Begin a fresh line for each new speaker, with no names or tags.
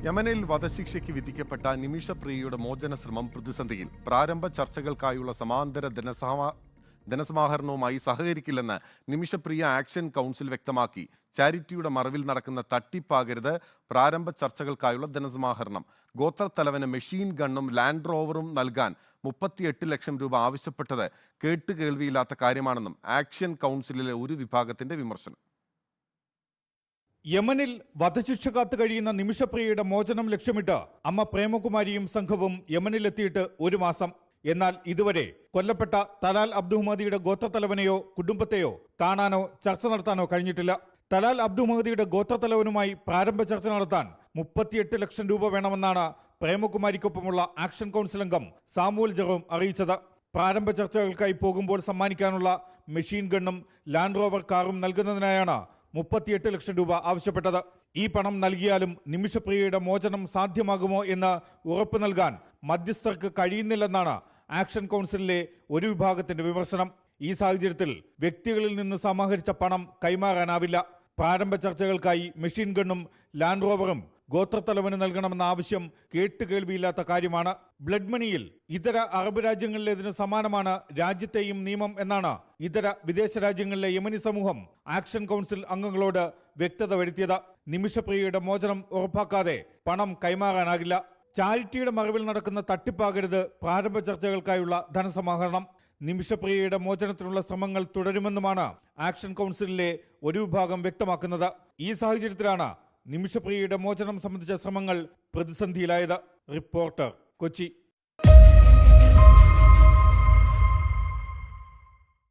യമനിൽ വധശിക്ഷയ്ക്ക് വിധിക്കപ്പെട്ട നിമിഷപ്രിയയുടെ മോചന ശ്രമം പ്രതിസന്ധിയിൽ. പ്രാരംഭ ചർച്ചകൾക്കായുള്ള സമാന്തര ധനസമാഹരണവുമായി സഹകരിക്കില്ലെന്ന് നിമിഷപ്രിയ ആക്ഷൻ കൗൺസിൽ വ്യക്തമാക്കി. ചാരിറ്റിയുടെ മറവിൽ നടക്കുന്ന തട്ടിപ്പാകരുത് പ്രാരംഭ ചർച്ചകൾക്കായുള്ള ധനസമാഹരണം. ഗോത്രത്തലവന് മെഷീൻ ഗണ്ണും ലാൻഡ് റോവറും നൽകാൻ 38 ലക്ഷം രൂപ ആവശ്യപ്പെട്ടത് കേട്ടുകേൾവിയില്ലാത്ത കാര്യമാണെന്നും ആക്ഷൻ കൗൺസിലിലെ ഒരു വിഭാഗത്തിന്റെ വിമർശനം.
യമനിൽ വധശിക്ഷ കാത്തു കഴിയുന്ന നിമിഷപ്രിയയുടെ മോചനം ലക്ഷ്യമിട്ട് അമ്മ പ്രേമകുമാരിയും സംഘവും യമനിലെത്തിയിട്ട് 1 മാസം. എന്നാൽ ഇതുവരെ കൊല്ലപ്പെട്ട തലാൽ അബ്ദുമഹദിയുടെ ഗോത്രത്തലവനെയോ കുടുംബത്തെയോ കാണാനോ ചർച്ച നടത്താനോ കഴിഞ്ഞിട്ടില്ല. തലാൽ അബ്ദുമഹദിയുടെ ഗോത്രത്തലവനുമായി പ്രാരംഭ ചർച്ച നടത്താൻ 38 ലക്ഷം രൂപ വേണമെന്നാണ് പ്രേമകുമാരിക്കൊപ്പമുള്ള ആക്ഷൻ കൗൺസിൽ അംഗം സാമുവൽ ജെറോം അറിയിച്ചത്. പ്രാരംഭ ചർച്ചകൾക്കായി പോകുമ്പോൾ സമ്മാനിക്കാനുള്ള മെഷീൻ ഗണ്ണും ലാൻഡ് റോവർ കാറും നൽകുന്നതിനായാണ് 38 ലക്ഷം രൂപ ആവശ്യപ്പെട്ടത്. ഈ പണം നൽകിയാലും നിമിഷപ്രിയയുടെ മോചനം സാധ്യമാകുമോ എന്ന് ഉറപ്പു നൽകാൻ മധ്യസ്ഥർക്ക് കഴിയുന്നില്ലെന്നാണ് ആക്ഷൻ കൗൺസിലിലെ ഒരു വിഭാഗത്തിന്റെ വിമർശനം. ഈ സാഹചര്യത്തിൽ വ്യക്തികളിൽ നിന്ന് സമാഹരിച്ച പണം കൈമാറാനാവില്ല. പ്രാരംഭ ചർച്ചകൾക്കായി മെഷീൻ ഗണ്ണും ലാൻഡ് റോവറും ഗോത്രത്തലവന് നൽകണമെന്ന ആവശ്യം കേട്ടുകേൾവിയില്ലാത്ത കാര്യമാണ്. ബ്ലഡ് മണിയിൽ ഇതര അറബ് രാജ്യങ്ങളിലേതിന് സമാനമാണ് രാജ്യത്തെയും നിയമം എന്നാണ് ഇതര വിദേശ രാജ്യങ്ങളിലെ യമനി സമൂഹം ആക്ഷൻ കൗൺസിൽ അംഗങ്ങളോട് വ്യക്തത വരുത്തിയത്. നിമിഷപ്രിയയുടെ മോചനം ഉറപ്പാക്കാതെ പണം കൈമാറാനാകില്ല. ചാരിറ്റിയുടെ മറവിൽ നടക്കുന്ന തട്ടിപ്പാകരുത് പ്രാരംഭ ചർച്ചകൾക്കായുള്ള ധനസമാഹരണം. നിമിഷപ്രിയയുടെ മോചനത്തിനുള്ള ശ്രമങ്ങൾ തുടരുമെന്നുമാണ് ആക്ഷൻ കൗൺസിലിലെ ഒരു വിഭാഗം വ്യക്തമാക്കുന്നത്. ഈ സാഹചര്യത്തിലാണ് നിമിഷപ്രിയയുടെ മോചനം സംബന്ധിച്ച ശ്രമങ്ങൾ പ്രതിസന്ധിയിലായത്. റിപ്പോർട്ടർ, കൊച്ചി.